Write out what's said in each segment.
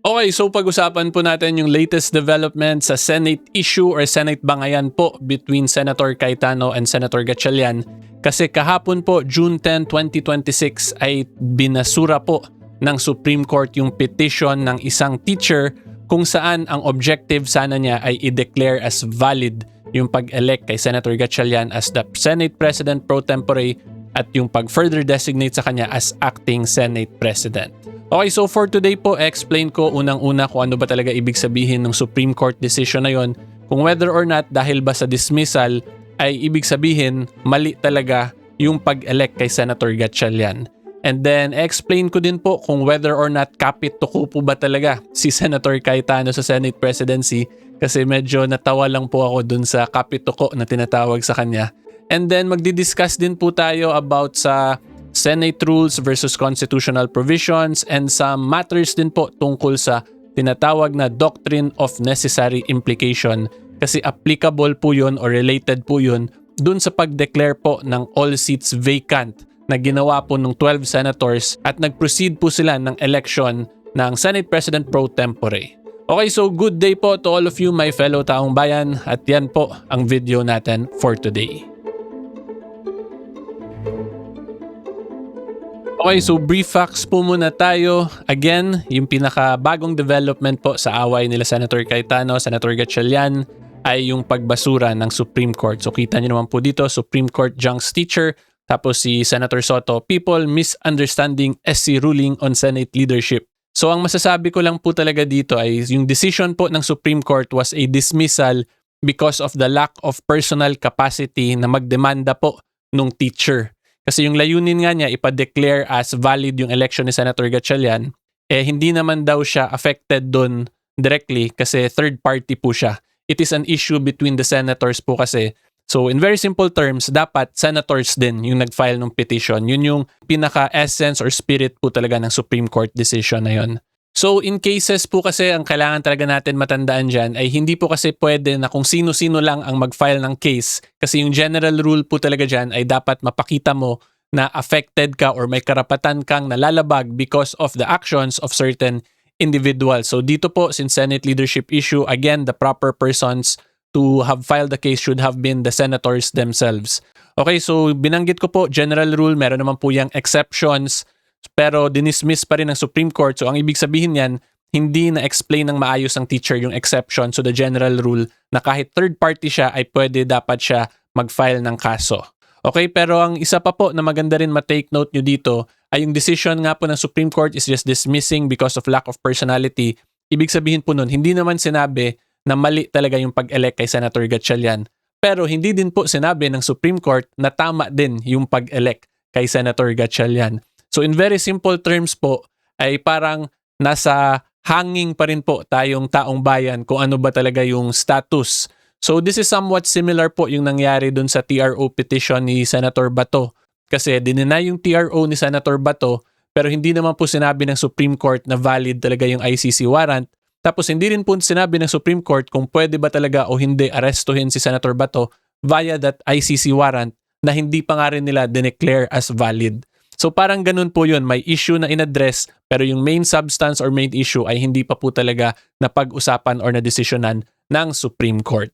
Okay, so pag-usapan po natin yung latest development sa Senate issue or Senate bangayan po between Senator Cayetano and Senator Gatchalian. Kasi kahapon po, June 10, 2026 ay binasura po ng Supreme Court yung petition ng isang teacher kung saan ang objective sana niya ay i-declare as valid yung pag-elect kay Senator Gatchalian as the Senate President pro tempore at yung pag-further designate sa kanya as acting Senate President. Okay, so for today po, explain ko unang-una kung ano ba talaga ibig sabihin ng Supreme Court decision na yon, kung whether or not dahil ba sa dismissal ay ibig sabihin mali talaga yung pag-elect kay Senator Gatchalian. And then explain ko din po kung whether or not kapit tuko po ba talaga si Senator Cayetano sa Senate presidency, kasi medyo natawa lang po ako dun sa kapit tuko na tinatawag sa kanya. And then magdi-discuss din po tayo about sa Senate rules versus constitutional provisions and some matters din po tungkol sa tinatawag na doctrine of necessary implication, kasi applicable po yun or related po yun dun sa pag-declare po ng all seats vacant na ginawa po ng 12 senators at nag-proceed po sila ng election ng Senate President pro tempore. Okay, so good day po to all of you my fellow taong bayan, at yan po ang video natin for today. Okay, so brief facts po muna tayo. Again, yung pinakabagong development po sa away nila Senator Cayetano, Senator Gatchalian ay yung pagbasura ng Supreme Court. So kita nyo naman po dito, Supreme Court Junks teacher, tapos si Senator Soto, people misunderstanding SC ruling on Senate leadership. So ang masasabi ko lang po talaga dito ay yung decision po ng Supreme Court was a dismissal because of the lack of personal capacity na magdemanda po nung teacher. Kasi yung layunin nga niya ipa-declare as valid yung election ni Senator Gatchalian, hindi naman daw siya affected doon directly kasi third party po siya. It is an issue between the senators po kasi. So in very simple terms, dapat senators din yung nag-file ng petition. Yun yung pinaka-essence or spirit po talaga ng Supreme Court decision na yun. So in cases po kasi ang kailangan talaga natin matandaan dyan ay hindi po kasi pwede na kung sino-sino lang ang mag-file ng case, kasi yung general rule po talaga dyan ay dapat mapakita mo na affected ka or may karapatan kang nalalabag because of the actions of certain individuals. So dito po, since Senate leadership issue, again, the proper persons to have filed the case should have been the senators themselves. Okay, so binanggit ko po, general rule, meron naman po yung exceptions, pero dinismiss pa rin ng Supreme Court. So ang ibig sabihin yan, hindi na-explain ng maayos ang teacher yung exception. So the general rule na kahit third party siya ay pwede dapat siya mag-file ng kaso. Okay, pero ang isa pa po na maganda rin ma-take note nyo dito ay yung decision nga po ng Supreme Court is just dismissing because of lack of personality. Ibig sabihin po nun, hindi naman sinabi na mali talaga yung pag-elect kay Senator Gatchalian. Pero hindi din po sinabi ng Supreme Court na tama din yung pag-elect kay Senator Gatchalian. So in very simple terms po, ay parang nasa hanging pa rin po tayong taong bayan kung ano ba talaga yung status. So this is somewhat similar po yung nangyari dun sa TRO petition ni Senator Bato. Kasi dininay yung TRO ni Senator Bato, pero hindi naman po sinabi ng Supreme Court na valid talaga yung ICC warrant. Tapos hindi rin po sinabi ng Supreme Court kung pwede ba talaga o hindi arestuhin si Senator Bato via that ICC warrant na hindi pa nga rin nila dineclare as valid. So parang ganun po yun, may issue na in-address pero yung main substance or main issue ay hindi pa po talaga napag-usapan or na-desisyonan ng Supreme Court.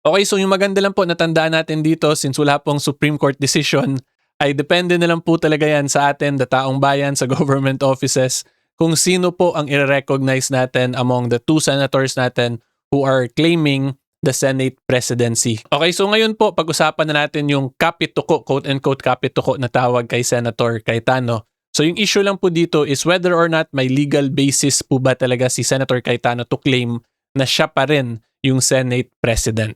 Okay, so yung maganda lang po natandaan natin dito, since wala pong Supreme Court decision, ay depende na lang po talaga yan sa atin, the taong bayan, sa government offices, kung sino po ang i-recognize natin among the two senators natin who are claiming the Senate presidency. Okay, so ngayon po, pag-usapan na natin yung kapituko, quote-unquote kapituko na tawag kay Senator Cayetano. So yung issue lang po dito is whether or not may legal basis po ba talaga si Senator Cayetano to claim na siya pa rin yung Senate President.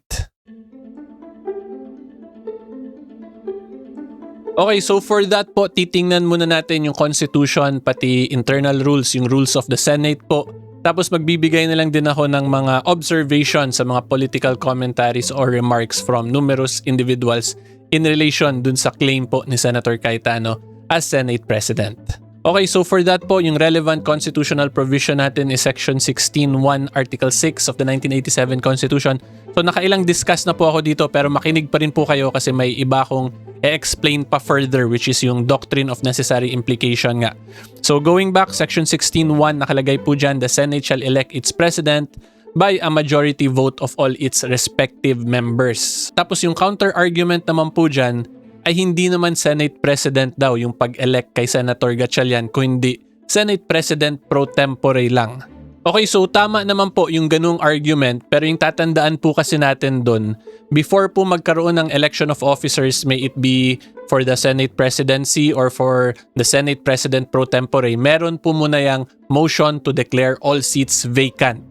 Okay, so for that po, titingnan muna natin yung Constitution, pati internal rules, yung rules of the Senate po. Tapos magbibigay na lang din ako ng mga observations sa mga political commentaries or remarks from numerous individuals in relation dun sa claim po ni Senator Cayetano as Senate President. Okay, so for that po, yung relevant constitutional provision natin is Section 16.1, Article 6 of the 1987 Constitution. So nakailang discuss na po ako dito pero makinig pa rin po kayo kasi may iba akong explain pa further, which is yung doctrine of necessary implication nga. So going back, section 16.1 nakalagay po dyan, the Senate shall elect its president by a majority vote of all its respective members. Tapos yung counter-argument naman po dyan ay hindi naman Senate President daw yung pag-elect kay Senator Gatchalian, kundi Senate President pro tempore lang. Okay, so tama naman po yung ganung argument, pero yung tatandaan po kasi natin dun, before po magkaroon ng election of officers, may it be for the Senate presidency or for the Senate President pro tempore, meron po muna yung motion to declare all seats vacant.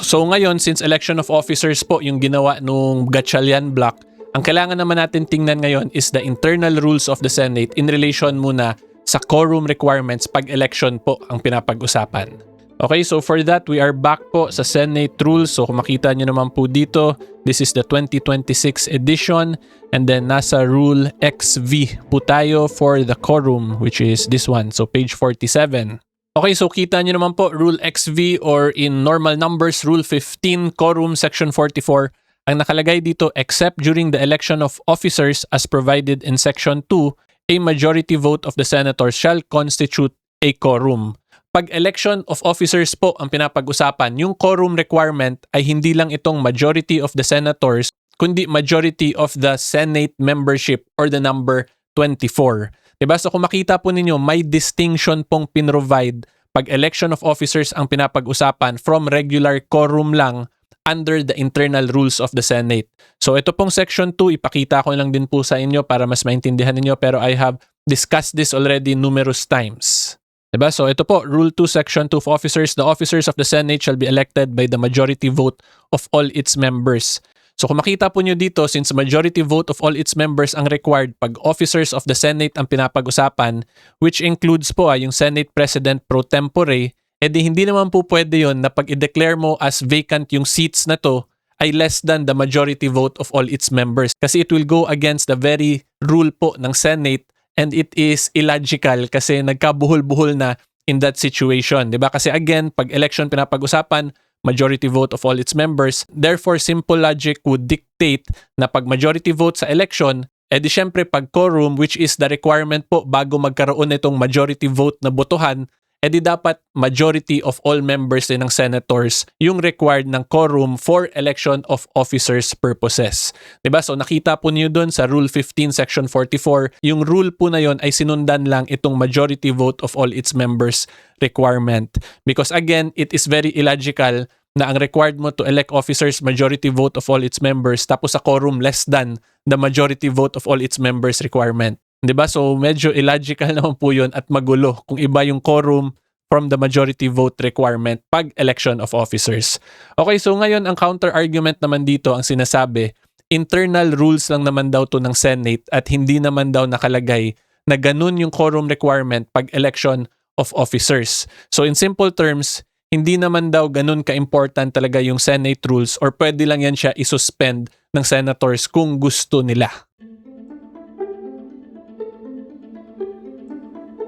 So ngayon, since election of officers po yung ginawa nung Gatchalian block, ang kailangan naman natin tingnan ngayon is the internal rules of the Senate in relation muna sa quorum requirements pag election po ang pinapag-usapan. Okay, so for that, we are back po sa Senate rules. So kung makita nyo naman po dito, this is the 2026 edition, and then nasa Rule XV po tayo for the quorum, which is this one, so page 47. Okay, so kita nyo naman po, Rule XV or in normal numbers, Rule 15, Quorum, Section 44. Ang nakalagay dito, except during the election of officers as provided in Section 2, a majority vote of the senators shall constitute a quorum. Pag election of officers po ang pinapag-usapan, yung quorum requirement ay hindi lang itong majority of the senators, kundi majority of the Senate membership or the number 24. Diba? So kung makita po ninyo, may distinction pong pinrovide pag election of officers ang pinapag-usapan from regular quorum lang under the internal rules of the Senate. So ito pong section 2, ipakita ko lang din po sa inyo para mas maintindihan ninyo, pero I have discussed this already numerous times. Diba? So ito po, Rule 2, Section 2 of officers. The officers of the Senate shall be elected by the majority vote of all its members. So kung makita po nyo dito, since majority vote of all its members ang required pag officers of the Senate ang pinapag-usapan, which includes po yung Senate President pro tempore, edi hindi naman po pwede yun na pag i-declare mo as vacant yung seats na to ay less than the majority vote of all its members. Kasi it will go against the very rule po ng Senate, and it is illogical kasi nagkabuhol-buhol na in that situation. Diba? Kasi again, pag election pinapag-usapan, majority vote of all its members. Therefore, simple logic would dictate na pag majority vote sa election, edi syempre pag quorum, which is the requirement po bago magkaroon nitong majority vote na botohan, edi dapat majority of all members din ng senators yung required ng quorum for election of officers purposes. Diba? So nakita po niyo dun sa Rule 15, Section 44, yung rule po na yon ay sinundan lang itong majority vote of all its members requirement. Because again, it is very illogical na ang required mo to elect officers majority vote of all its members tapos sa quorum less than the majority vote of all its members requirement. Diba? So medyo illogical naman po yun at magulo kung iba yung quorum from the majority vote requirement pag election of officers. Okay, so ngayon ang counter-argument naman dito ang sinasabi, internal rules lang naman daw to ng Senate at hindi naman daw nakalagay na ganun yung quorum requirement pag election of officers. So in simple terms, hindi naman daw ganun ka-important talaga yung Senate rules or pwede lang yan siya isuspend ng senators kung gusto nila.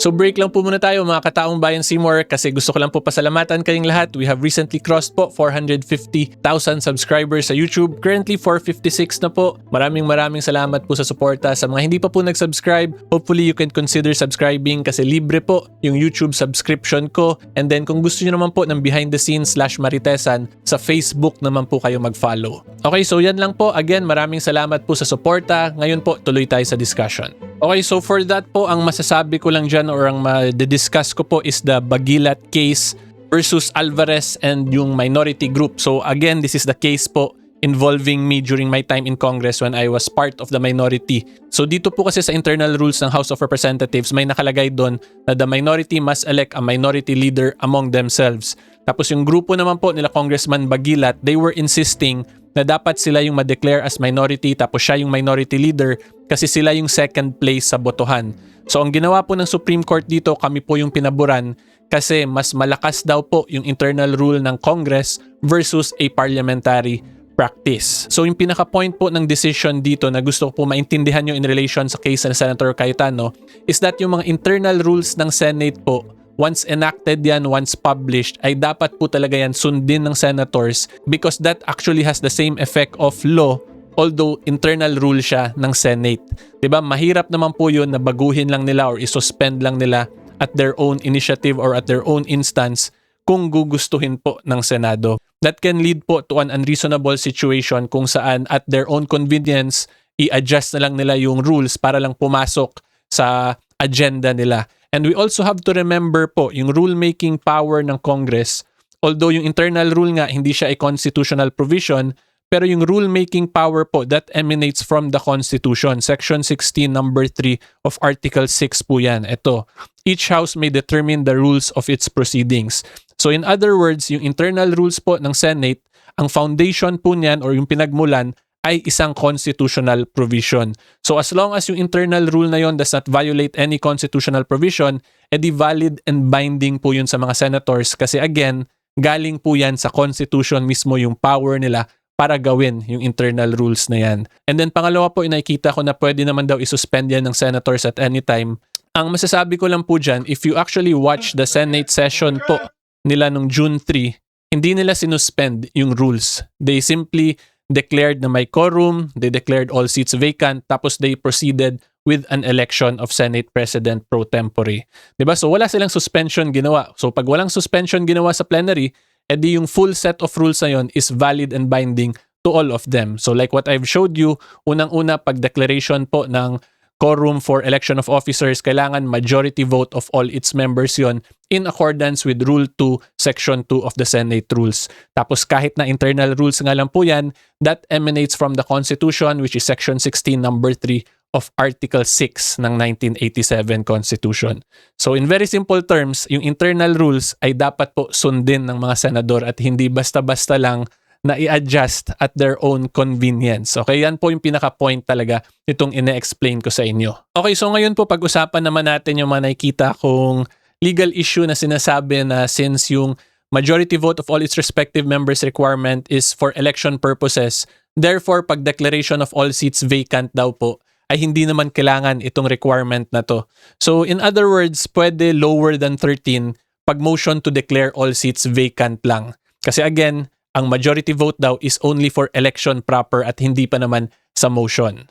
So break lang po muna tayo mga kataong bayan Seymour kasi gusto ko lang po pasalamatan kayong lahat. We have recently crossed po 450,000 subscribers sa YouTube. Currently 456 na po. Maraming salamat po sa suporta. Sa mga hindi pa po nag-subscribe, hopefully you can consider subscribing kasi libre po yung YouTube subscription ko. And then kung gusto nyo naman po ng behind the scenes /Maritesan, sa Facebook naman po kayo mag-follow. Okay, so yan lang po. Again, maraming salamat po sa suporta. Ngayon po, tuloy tayo sa discussion. Okay, so for that po, ang masasabi ko lang dyan or ang ma-discuss ko po is the Bagilat case versus Alvarez and yung minority group. So again, this is the case po involving me during my time in Congress when I was part of the minority. So dito po kasi sa internal rules ng House of Representatives, may nakalagay doon na the minority must elect a minority leader among themselves. Tapos yung grupo naman po nila Congressman Bagilat, they were insisting na dapat sila yung ma-declare as minority tapos siya yung minority leader kasi sila yung second place sa botohan. So ang ginawa po ng Supreme Court dito, kami po yung pinaboran kasi mas malakas daw po yung internal rule ng Congress versus a parliamentary practice. So yung pinaka-point po ng decision dito na gusto ko po maintindihan nyo in relation sa case ng Senator Cayetano is that yung mga internal rules ng Senate po, once enacted yan, once published, ay dapat po talaga yan sundin ng senators because that actually has the same effect of law although internal rule siya ng Senate. 'Di ba? Mahirap naman po 'yun na baguhin lang nila or isuspend lang nila at their own initiative or at their own instance kung gugustuhin po ng Senado. That can lead po to an unreasonable situation kung saan at their own convenience i-adjust na lang nila yung rules para lang pumasok sa agenda nila. And we also have to remember po yung rulemaking power ng Congress. Although yung internal rule nga hindi siya a constitutional provision, pero yung rulemaking power po that emanates from the Constitution. Section 16 number 3 of Article 6 po yan. Ito, each house may determine the rules of its proceedings. So in other words, yung internal rules po ng Senate, ang foundation po niyan or yung pinagmulan ay isang constitutional provision. So as long as yung internal rule na yon does not violate any constitutional provision, edi valid and binding po yun sa mga senators kasi again, galing po yan sa Constitution mismo yung power nila para gawin yung internal rules na yan. And then pangalawa po, nakikita ko na pwede naman daw isuspend yan ng senators at any time. Ang masasabi ko lang po dyan, if you actually watch the Senate session po nila nung June 3, hindi nila sinuspend yung rules. They simply declared na may quorum, they declared all seats vacant, tapos they proceeded with an election of Senate President pro tempore. Diba? So wala silang suspension ginawa. So pag walang suspension ginawa sa plenary, edi yung full set of rules na yun is valid and binding to all of them. So like what I've showed you, unang-una pag declaration po ng quorum for election of officers, kailangan majority vote of all its members yon in accordance with Rule 2, Section 2 of the Senate Rules. Tapos kahit na internal rules nga lang po yan, that emanates from the Constitution which is Section 16 number 3 of Article 6 ng 1987 Constitution. So in very simple terms, yung internal rules ay dapat po sundin ng mga senador at hindi basta-basta lang na i-adjust at their own convenience. Okay, yan po yung pinaka-point talaga itong ine-explain ko sa inyo. Okay, so ngayon po pag-usapan naman natin yung mga nakikita kong legal issue na sinasabi na since yung majority vote of all its respective members requirement is for election purposes, therefore pag declaration of all seats vacant daw po, ay hindi naman kailangan itong requirement na to. So in other words, pwede lower than 13 pag motion to declare all seats vacant lang. Kasi again, ang majority vote daw is only for election proper at hindi pa naman sa motion.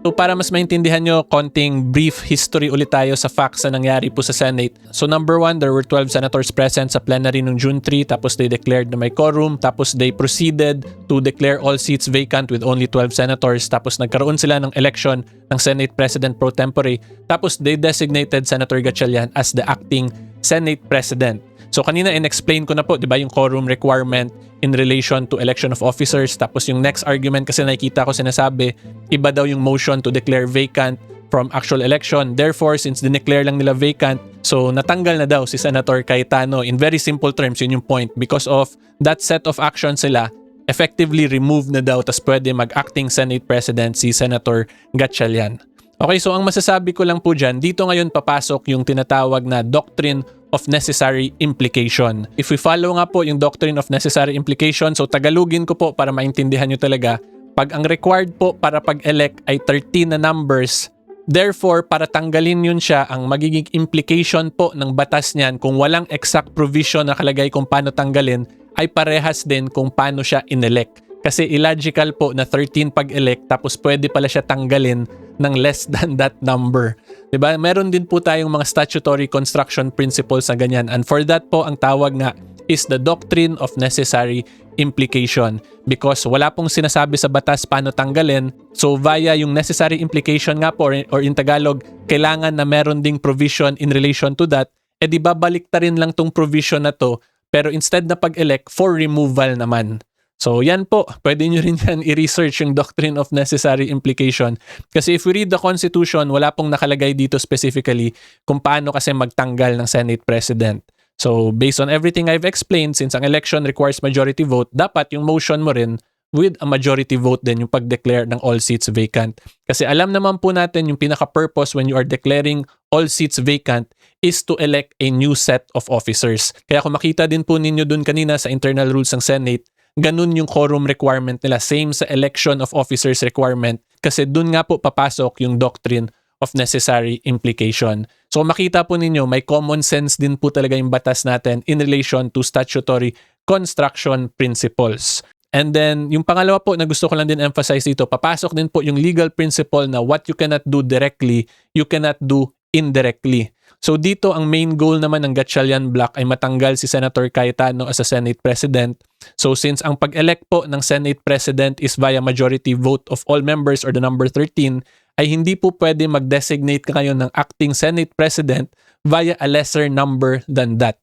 So para mas maintindihan nyo, konting brief history ulit tayo sa facts na nangyari po sa Senate. So number 1, there were 12 senators present sa plenary noong June 3, tapos they declared na may quorum, tapos they proceeded to declare all seats vacant with only 12 senators, tapos nagkaroon sila ng election ng Senate President pro tempore, tapos they designated Senator Gatchalian as the acting Senate President. So kanina in-explain ko na po, 'di ba, yung quorum requirement in relation to election of officers. Tapos yung next argument kasi nakikita ko sinasabi, iba daw yung motion to declare vacant from actual election. Therefore, since dineclare lang nila vacant, so natanggal na daw si Senator Cayetano. In very simple terms, yun yung point. Because of that set of actions sila, effectively removed na daw, tas pwede mag-acting Senate President si Senator Gatchalian. Okay, so ang masasabi ko lang po dyan, dito ngayon papasok yung tinatawag na Doctrine of Necessary Implication. If we follow nga po yung Doctrine of Necessary Implication, so tagalugin ko po para maintindihan nyo talaga, pag ang required po para pag-elect ay 13 na numbers, therefore para tanggalin yun siya, ang magiging implication po ng batas niyan kung walang exact provision na kalagay kung paano tanggalin, ay parehas din kung paano siya inelect. Kasi illogical po na 13 pag-elect tapos pwede pala siya tanggalin ng less than that number. Diba? Meron din po tayong mga statutory construction principles na ganyan. And for that po, ang tawag nga is the Doctrine of Necessary Implication. Because wala pong sinasabi sa batas paano tanggalin. So via yung necessary implication nga po or in Tagalog, kailangan na meron ding provision in relation to that. E di babalik ta rin lang tong provision na to. Pero instead na pag-elect, for removal naman. So yan po, pwede nyo rin yan i-research yung Doctrine of Necessary Implication. Kasi if we read the Constitution, wala pong nakalagay dito specifically kung paano kasi magtanggal ng Senate President. So based on everything I've explained, since ang election requires majority vote, dapat yung motion mo rin with a majority vote din yung pag-declare ng all seats vacant. Kasi alam naman po natin yung pinaka-purpose when you are declaring all seats vacant is to elect a new set of officers. Kaya kung makita din po ninyo dun kanina sa internal rules ng Senate, ganun yung quorum requirement nila. Same sa election of officers requirement. Kasi dun nga po papasok yung Doctrine of Necessary Implication. So makita po ninyo, may common sense din po talaga yung batas natin in relation to statutory construction principles. And then, yung pangalawa po na gusto ko lang din emphasize dito, papasok din po yung legal principle na what you cannot do directly, you cannot do indirectly. So dito, ang main goal naman ng Gatchalian Block ay matanggal si Senator Cayetano as a Senate President. So since ang pag-elect po ng Senate President is via majority vote of all members or the number 13, ay hindi po pwede mag-designate kayo ng acting Senate President via a lesser number than that.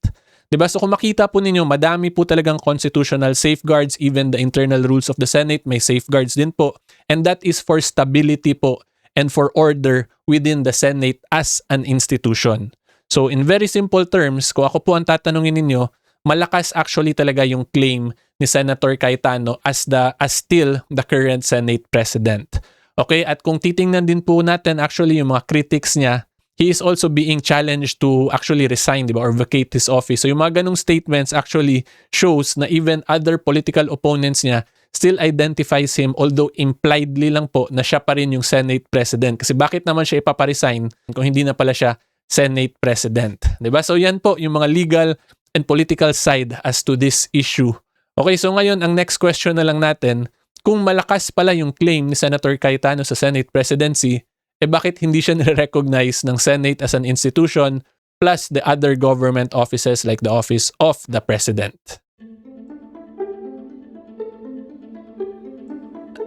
Diba? So kung makita po ninyo, madami po talagang constitutional safeguards, even the internal rules of the Senate may safeguards din po. And that is for stability po and for order within the Senate as an institution. So in very simple terms, kung ako po ang tatanungin ninyo, malakas actually talaga yung claim ni Senator Cayetano as still the current Senate President. Okay, at kung titingnan din po natin actually yung mga critics niya, he is also being challenged to actually resign, diba, or vacate his office. So yung mga ganong statements actually shows na even other political opponents niya still identifies him, although impliedly lang po na siya pa rin yung Senate President. Kasi bakit naman siya ipaparesign kung hindi na pala siya Senate President? Diba? So yan po yung mga legal and political side as to this issue. Okay, so ngayon ang next question na lang natin, kung malakas pala yung claim ni Senator Cayetano sa Senate Presidency, bakit hindi siya nire-recognize ng Senate as an institution plus the other government offices like the Office of the President?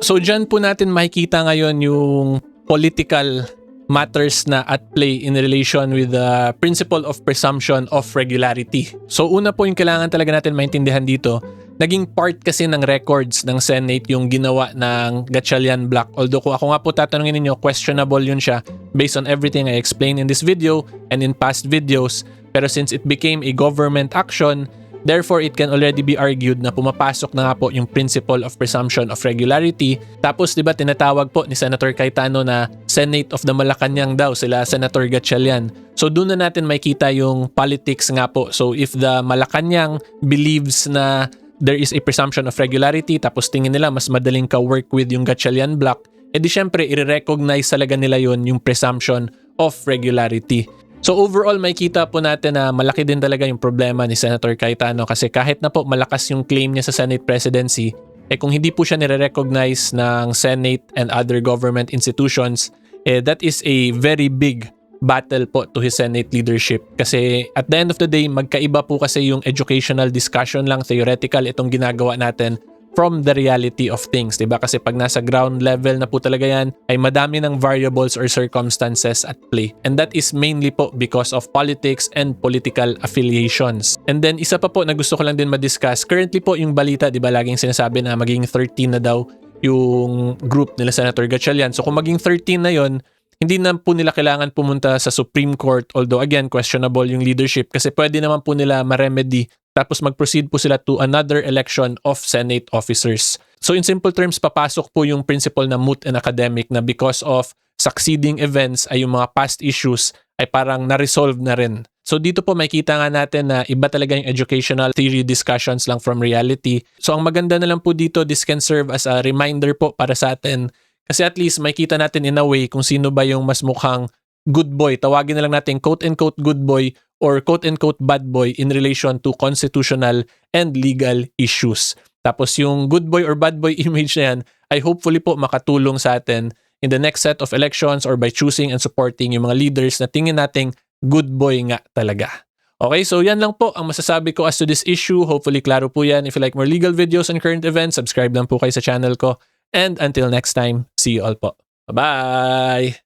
So dyan po natin makikita ngayon yung political matters na at play in relation with the principle of presumption of regularity. So una po yung kailangan talaga natin maintindihan dito, naging part kasi ng records ng Senate yung ginawa ng Gatchalian Block. Although kung ako nga po tatanungin ninyo, questionable yun siya based on everything I explained in this video and in past videos. Pero since it became a government action, therefore it can already be argued na pumapasok na nga po yung principle of presumption of regularity. Tapos diba tinatawag po ni Senator Cayetano na Senate of the Malacanang daw sila Senator Gatchalian. So doon na natin makita yung politics nga po. So if the Malacanang believes na there is a presumption of regularity, tapos tingin nila mas madaling ka-work with yung Gatchalian Block, edi syempre i-recognize talaga nila yon yung presumption of regularity. So overall, makikita po natin na malaki din talaga yung problema ni Senator Cayetano kasi kahit na po malakas yung claim niya sa Senate Presidency, kung hindi po siya nire-recognize ng Senate and other government institutions, that is a very big battle po to his Senate leadership. Kasi at the end of the day, magkaiba po kasi yung educational discussion lang, theoretical itong ginagawa natin from the reality of things, diba? Kasi pag nasa ground level na po talaga yan, ay madami ng variables or circumstances at play. And that is mainly po because of politics and political affiliations. And then isa pa po na gusto ko lang din ma-discuss, currently po yung balita, diba, laging sinasabi na magiging 13 na daw yung group nila Senator Gatchalian. So kung maging 13 na yon, hindi na po nila kailangan pumunta sa Supreme Court, although again, questionable yung leadership kasi pwede naman po nila ma-remedy tapos mag-proceed po sila to another election of Senate officers. So in simple terms, papasok po yung principle na moot and academic na because of succeeding events ay yung mga past issues ay parang na-resolve na rin. So dito po makita nga natin na iba talaga yung educational theory discussions lang from reality. So ang maganda na lang po dito, this can serve as a reminder po para sa atin. Kasi at least makita natin in a way kung sino ba yung mas mukhang good boy. Tawagin na lang natin quote-unquote good boy or quote-unquote bad boy in relation to constitutional and legal issues. Tapos yung good boy or bad boy image na yan ay hopefully po makatulong sa atin in the next set of elections or by choosing and supporting yung mga leaders na tingin nating good boy nga talaga. Okay, so yan lang po ang masasabi ko as to this issue. Hopefully klaro po yan. If you like more legal videos and current events, subscribe lang po kayo sa channel ko. And until next time, see you all po. Bye-bye!